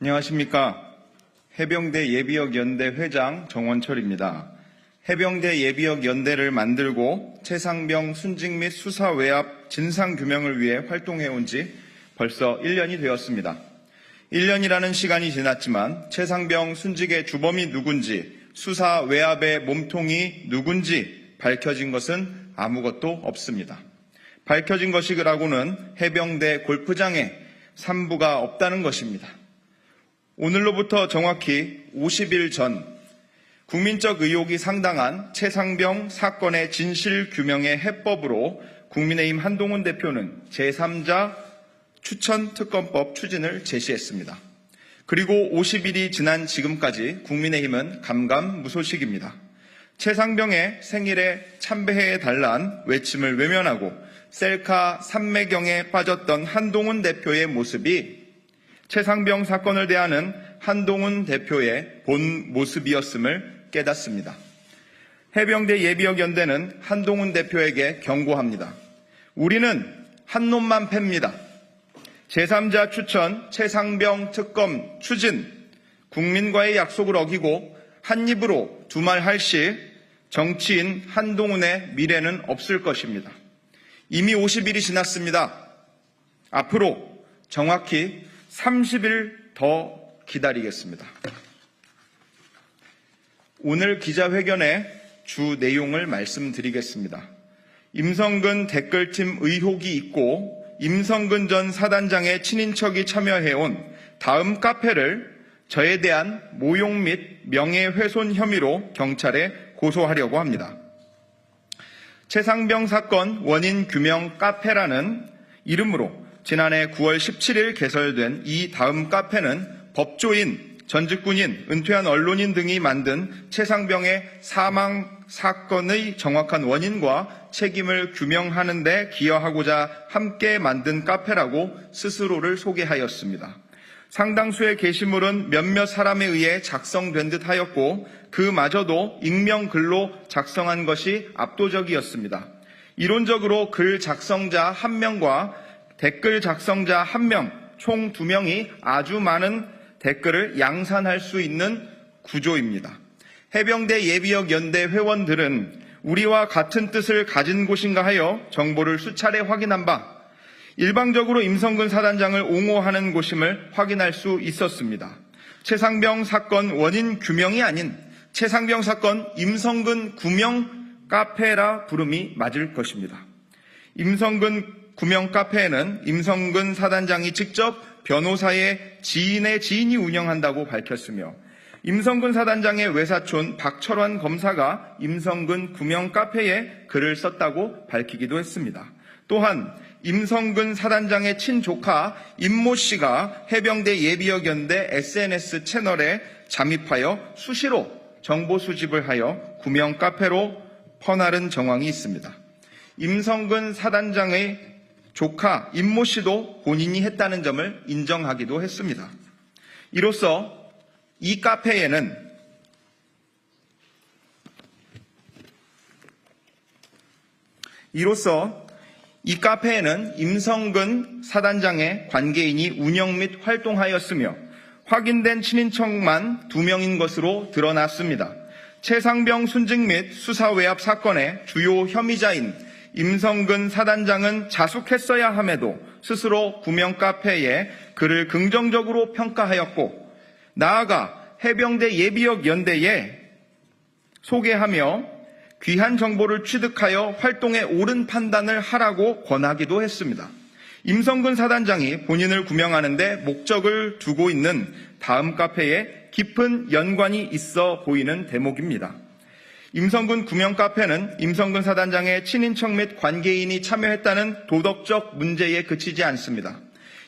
안녕하십니까. 해병대 예비역 연대 회장 정원철입니다. 해병대 예비역 연대를 만들고 최상병 순직 및 수사 외압 진상규명을 위해 활동해온 지 벌써 1년이 되었습니다. 1년이라는 시간이 지났지만 최상병 순직의 주범이 누군지, 수사 외압의 몸통이 누군지 밝혀진 것은 아무것도 없습니다. 밝혀진 것이라고는 해병대 골프장에 산부가 없다는 것입니다. 오늘로부터 정확히 50일 전 국민적 의혹이 상당한 최상병 사건의 진실규명의 해법으로 국민의힘 한동훈 대표는 제3자 추천특검법 추진을 제시했습니다. 그리고 50일이 지난 지금까지 국민의힘은 감감무소식입니다. 최상병의 생일에 참배해달란 외침을 외면하고 셀카 삼매경에 빠졌던 한동훈 대표의 모습이 최상병 사건을 대하는 한동훈 대표의 본 모습이었음을 깨닫습니다. 해병대 예비역 연대는 한동훈 대표에게 경고합니다. 우리는 한 놈만 팹니다. 제3자 추천 최상병 특검 추진, 국민과의 약속을 어기고 한 입으로 두 말 할 시 정치인 한동훈의 미래는 없을 것입니다. 이미 50일이 지났습니다. 앞으로 정확히 30일 더 기다리겠습니다. 오늘 기자회견의 주 내용을 말씀드리겠습니다. 임성근 댓글팀 의혹이 있고 임성근 전 사단장의 친인척이 참여해온 다음 카페를 저에 대한 모욕 및 명예훼손 혐의로 경찰에 고소하려고 합니다. 최상병 사건 원인 규명 카페라는 이름으로 지난해 9월 17일 개설된 이 다음 카페는 법조인, 전직군인, 은퇴한 언론인 등이 만든 최상병의 사망 사건의 정확한 원인과 책임을 규명하는 데 기여하고자 함께 만든 카페라고 스스로를 소개하였습니다. 상당수의 게시물은 몇몇 사람에 의해 작성된 듯 하였고 그마저도 익명글로 작성한 것이 압도적이었습니다. 이론적으로 글 작성자 1명과 댓글 작성자 1명, 총 2명이 아주 많은 댓글을 양산할 수 있는 구조입니다. 해병대 예비역 연대 회원들은 우리와 같은 뜻을 가진 곳인가 하여 정보를 수차례 확인한 바 일방적으로 임성근 사단장을 옹호하는 곳임을 확인할 수 있었습니다. 최상병 사건 원인 규명이 아닌 최상병 사건 임성근 구명 카페라 부름이 맞을 것입니다. 임성근 구명 카페에는 임성근 사단장이 직접 변호사의 지인의 지인이 운영한다고 밝혔으며 임성근 사단장의 외사촌 박철환 검사가 임성근 구명 카페에 글을 썼다고 밝히기도 했습니다. 또한 임성근 사단장의 친조카 임모 씨가 해병대 예비역 연대 SNS 채널에 잠입하여 수시로 정보 수집을 하여 구명 카페로 퍼나른 정황이 있습니다. 임성근 사단장의 조카 임모 씨도 본인이 했다는 점을 인정하기도 했습니다. 이로써 이 카페에는 임성근 사단장의 관계인이 운영 및 활동하였으며 확인된 친인척만 2명인 것으로 드러났습니다. 최상병 순직 및 수사 외압 사건의 주요 혐의자인 임성근 사단장은 자숙했어야 함에도 스스로 구명 카페에 글을 긍정적으로 평가하였고 나아가 해병대 예비역 연대에 소개하며 귀한 정보를 취득하여 활동에 옳은 판단을 하라고 권하기도 했습니다. 임성근 사단장이 본인을 구명하는 데 목적을 두고 있는 다음 카페에 깊은 연관이 있어 보이는 대목입니다. 임성근 구명 카페는 임성근 사단장의 친인척 및 관계인이 참여했다는 도덕적 문제에 그치지 않습니다.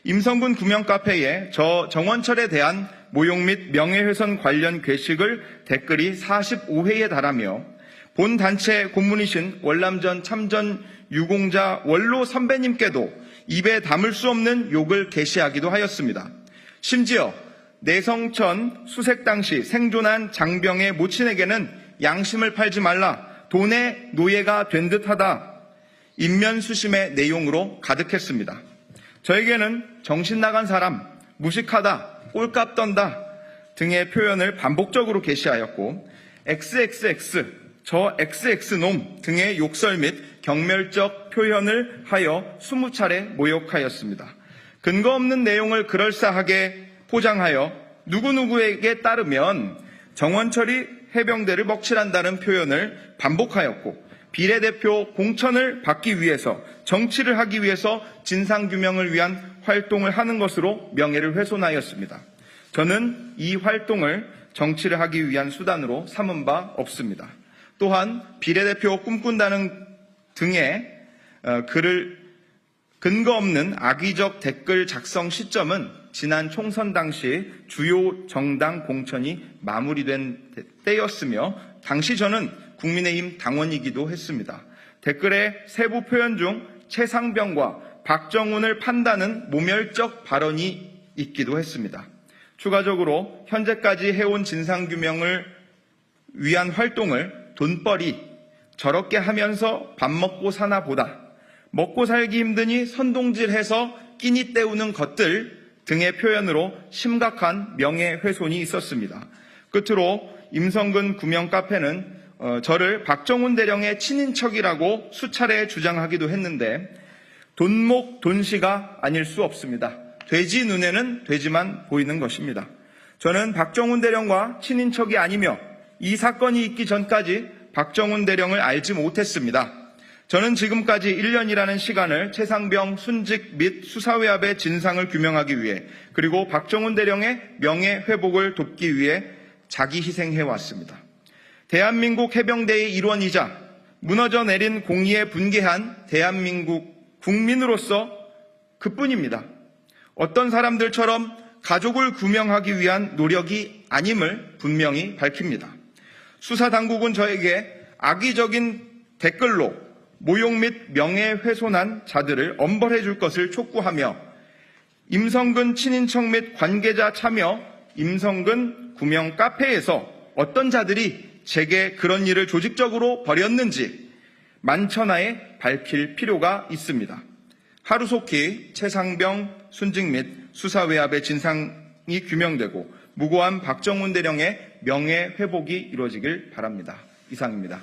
임성근 구명 카페에 저 정원철에 대한 모욕 및 명예훼손 관련 게시글 댓글이 45회에 달하며 본 단체 고문이신 월남전 참전 유공자 원로 선배님께도 입에 담을 수 없는 욕을 게시하기도 하였습니다. 심지어 내성천 수색 당시 생존한 장병의 모친에게는 양심을 팔지 말라, 돈의 노예가 된 듯하다, 인면수심의 내용으로 가득했습니다. 저에게는 정신 나간 사람, 무식하다, 꼴값 떤다 등의 표현을 반복적으로 게시하였고 XXX, 저 XX놈 등의 욕설 및 경멸적 표현을 하여 20차례 모욕하였습니다. 근거 없는 내용을 그럴싸하게 포장하여 누구누구에게 따르면 정원철이 해병대를 먹칠한다는 표현을 반복하였고 비례대표 공천을 받기 위해서 정치를 하기 위해서 진상규명을 위한 활동을 하는 것으로 명예를 훼손하였습니다. 저는 이 활동을 정치를 하기 위한 수단으로 삼은 바 없습니다. 또한 비례대표 꿈꾼다는 등의 글을 근거 없는 악의적 댓글 작성 시점은 지난 총선 당시 주요 정당 공천이 마무리된 때였으며 당시 저는 국민의힘 당원이기도 했습니다. 댓글의 세부 표현 중 최상병과 박정훈을 판다는 모멸적 발언이 있기도 했습니다. 추가적으로 현재까지 해온 진상규명을 위한 활동을 돈벌이 저렇게 하면서 밥 먹고 사나 보다 먹고 살기 힘드니 선동질해서 끼니 때우는 것들 등의 표현으로 심각한 명예훼손이 있었습니다. 끝으로 임성근 구명 카페는 저를 박정훈 대령의 친인척이라고 수차례 주장하기도 했는데 돈목 돈시가 아닐 수 없습니다. 돼지 눈에는 돼지만 보이는 것입니다. 저는 박정훈 대령과 친인척이 아니며 이 사건이 있기 전까지 박정훈 대령을 알지 못했습니다. 저는 지금까지 1년이라는 시간을 최상병 순직 및 수사외압의 진상을 규명하기 위해 그리고 박정훈 대령의 명예회복을 돕기 위해 자기희생해왔습니다. 대한민국 해병대의 일원이자 무너져 내린 공의에 분개한 대한민국 국민으로서 그뿐입니다. 어떤 사람들처럼 가족을 규명하기 위한 노력이 아님을 분명히 밝힙니다. 수사당국은 저에게 악의적인 댓글로 모욕 및 명예훼손한 자들을 엄벌해 줄 것을 촉구하며 임성근 친인척 및 관계자 참여 임성근 구명 카페에서 어떤 자들이 제게 그런 일을 조직적으로 벌였는지 만천하에 밝힐 필요가 있습니다. 하루속히 최상병 순직 및 수사외압의 진상이 규명되고 무고한 박정훈 대령의 명예회복이 이루어지길 바랍니다. 이상입니다.